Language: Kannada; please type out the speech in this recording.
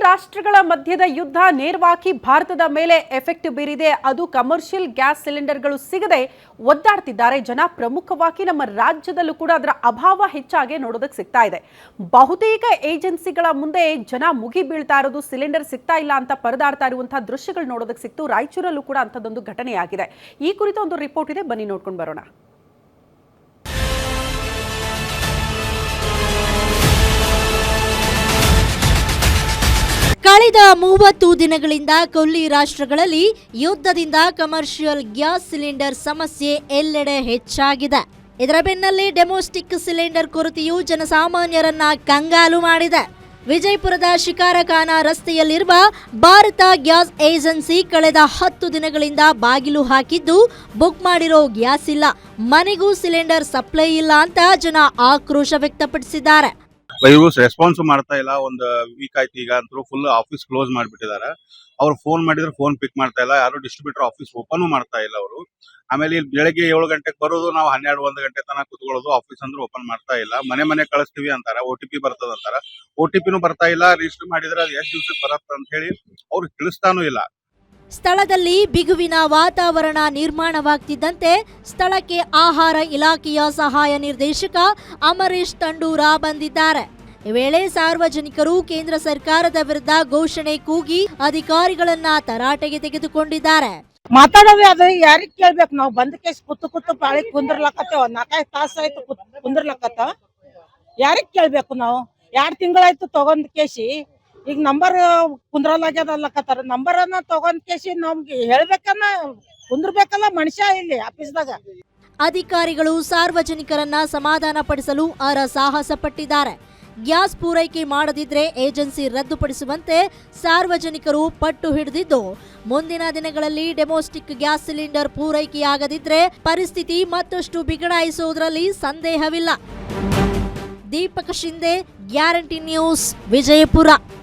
ರಾಷ್ಟ್ರಗಳ ಮಧ್ಯದ ಯುದ್ಧ ನೇರವಾಗಿ ಭಾರತದ ಮೇಲೆ ಎಫೆಕ್ಟ್ ಬೀರಿದೆ. ಅದು ಕಮರ್ಷಿಯಲ್ ಗ್ಯಾಸ್ ಸಿಲಿಂಡರ್ಗಳು ಸಿಗದೆ ಒದ್ದಾಡ್ತಿದ್ದಾರೆ ಜನ. ಪ್ರಮುಖವಾಗಿ ನಮ್ಮ ರಾಜ್ಯದಲ್ಲೂ ಕೂಡ ಅದರ ಅಭಾವ ಹೆಚ್ಚಾಗಿ ನೋಡೋದಕ್ಕೆ ಸಿಗ್ತಾ ಇದೆ. ಬಹುತೇಕ ಏಜೆನ್ಸಿಗಳ ಮುಂದೆ ಜನ ಮುಗಿ ಬೀಳ್ತಾ ಇರೋದು, ಸಿಲಿಂಡರ್ ಸಿಗ್ತಾ ಇಲ್ಲ ಅಂತ ಪರದಾಡ್ತಾ ಇರುವಂತಹ ದೃಶ್ಯಗಳು ನೋಡೋದಕ್ಕೆ ಸಿಕ್ತು. ರಾಯಚೂರಲ್ಲೂ ಕೂಡ ಅಂಥದ್ದೊಂದು ಘಟನೆಯಾಗಿದೆ. ಈ ಕುರಿತು ಒಂದು ರಿಪೋರ್ಟ್ ಇದೆ, ಬನ್ನಿ ನೋಡ್ಕೊಂಡು ಬರೋಣ. ಕಳೆದ 30 ದಿನಗಳಿಂದ ಕೊಲ್ಲಿ ರಾಷ್ಟ್ರಗಳಲ್ಲಿ ಯುದ್ಧದಿಂದ ಕಮರ್ಷಿಯಲ್ ಗ್ಯಾಸ್ ಸಿಲಿಂಡರ್ ಸಮಸ್ಯೆ ಎಲ್ಲೆಡೆ ಹೆಚ್ಚಾಗಿದೆ. ಇದರ ಬೆನ್ನಲ್ಲೇ ಡೊಮೆಸ್ಟಿಕ್ ಸಿಲಿಂಡರ್ ಕೊರತೆಯು ಜನಸಾಮಾನ್ಯರನ್ನ ಕಂಗಾಲು ಮಾಡಿದೆ. ವಿಜಯಪುರದ ಶಿಕಾರಖಾನ ರಸ್ತೆಯಲ್ಲಿರುವ ಭಾರತ ಗ್ಯಾಸ್ ಏಜೆನ್ಸಿ ಕಳೆದ 10 ದಿನಗಳಿಂದ ಬಾಗಿಲು ಹಾಕಿದ್ದು, ಬುಕ್ ಮಾಡಿರೋ ಗ್ಯಾಸ್ ಇಲ್ಲ, ಮನೆಗೂ ಸಿಲಿಂಡರ್ ಸಪ್ಲೈ ಇಲ್ಲ ಅಂತ ಜನ ಆಕ್ರೋಶ ವ್ಯಕ್ತಪಡಿಸಿದ್ದಾರೆ. ಇವರು ರೆಸ್ಪಾನ್ಸ್ ಮಾಡ್ತಾ ಇಲ್ಲ. ಒಂದು ವೀಕ್ ಆಯ್ತು ಈಗ ಅಂತೂ ಫುಲ್ ಆಫೀಸ್ ಕ್ಲೋಸ್ ಮಾಡಿಬಿಟ್ಟಿದ್ದಾರೆ. ಅವ್ರು ಫೋನ್ ಮಾಡಿದ್ರೆ ಫೋನ್ ಪಿಕ್ ಮಾಡ್ತಾ ಇಲ್ಲ. ಯಾರು ಡಿಸ್ಟ್ರಿಬ್ಯೂಟರ್ ಆಫೀಸ್ ಓಪನ್ ಮಾಡ್ತಾ ಇಲ್ಲ ಅವರು. ಆಮೇಲೆ ಇಲ್ಲಿ ಬೆಳಗ್ಗೆ 7 ಗಂಟೆಗೆ ಬರೋದು, ನಾವು 12-1 ಗಂಟೆ ತನಕ ಕುತ್ಕೊಳ್ಳೋದು. ಆಫೀಸ್ ಅಂದ್ರೆ ಓಪನ್ ಮಾಡ್ತಾ ಇಲ್ಲ. ಮನೆ ಕಳಿಸ್ತೀವಿ ಅಂತಾರೆ, OTP ಬರ್ತದ ಅಂತಾರ. OTPನೂ ಬರ್ತಾ ಇಲ್ಲ. ರಿಜಿಸ್ಟರ್ ಮಾಡಿದ್ರೆ ಅದು ಎಷ್ಟು ದಿವಸಕ್ಕೆ ಬರುತ್ತೆ ಅಂತ ಹೇಳಿ ಅವ್ರು ತಿಳಿಸ್ತಾನೂ ಇಲ್ಲ. ಸ್ಥಳದಲ್ಲಿ ಬಿಗುವಿನ ವಾತಾವರಣ ನಿರ್ಮಾಣವಾಗ್ತಿದ್ದಂತೆ ಸ್ಥಳಕ್ಕೆ ಆಹಾರ ಇಲಾಖೆಯ ಸಹಾಯ ನಿರ್ದೇಶಕ ಅಮರೇಶ್ ತಂಡೂರ ಬಂದಿದ್ದಾರೆ. ಈ ವೇಳೆ ಸಾರ್ವಜನಿಕರು ಕೇಂದ್ರ ಸರ್ಕಾರದ ವಿರುದ್ಧ ಘೋಷಣೆ ಕೂಗಿ ಅಧಿಕಾರಿಗಳನ್ನ ತರಾಟೆಗೆ ತೆಗೆದುಕೊಂಡಿದ್ದಾರೆ. ಮಾತಾಡೋದೇ ಅದು ಯಾರಿಗ್ ಕೇಳ್ಬೇಕು? ನಾವು ಬಂದ ಕೇಸ್ ಕೂತು ಪಾಳಿ ಕುಂದ್ರಲಕತ್ತೇವ. 4-5 ತಾಸ ಆಯ್ತು ಕುಂದ್ರಲಕತ್ತ. ಯಾರಿಗ್ ಕೇಳ್ಬೇಕು? ನಾವು 2 ತಿಂಗಳಾಯ್ತು ತಗೊಂಡ್ ಕೇಸಿ. ಈಗ ನಂಬರ್ ಕುಂದ್ರಲಾಗ್ಯದಲ್ಲಕತ್ತಾರ. ನಂಬರ್ ಅನ್ನ ತಗೊಂಡ್ ಕೇಸಿ ನಮ್ಗೆ ಹೇಳ್ಬೇಕನ್ನ ಕುಂದ್ರಬೇಕಲ್ಲ ಮನುಷ್ಯ ಇಲ್ಲಿ ಆಫೀಸ್ದಾಗ. ಅಧಿಕಾರಿಗಳು ಸಾರ್ವಜನಿಕರನ್ನ ಸಮಾಧಾನ ಪಡಿಸಲು ಸಾಹಸ ಪಟ್ಟಿದ್ದಾರೆ. ಗ್ಯಾಸ್ ಪೂರೈಕೆ ಮಾಡದಿದ್ರೆ ಏಜೆನ್ಸಿ ರದ್ದುಪಡಿಸುವಂತೆ ಸಾರ್ವಜನಿಕರು ಪಟ್ಟು ಹಿಡಿದಿದ್ದು, ಮುಂದಿನ ದಿನಗಳಲ್ಲಿ ಡೊಮೆಸ್ಟಿಕ್ ಗ್ಯಾಸ್ ಸಿಲಿಂಡರ್ ಪೂರೈಕೆಯಾಗದಿದ್ರೆ ಪರಿಸ್ಥಿತಿ ಮತ್ತಷ್ಟು ಬಿಗಡಾಯಿಸುವುದರಲ್ಲಿ ಸಂದೇಹವಿಲ್ಲ. Deepak Shinde, guarantee news, Vijayapura.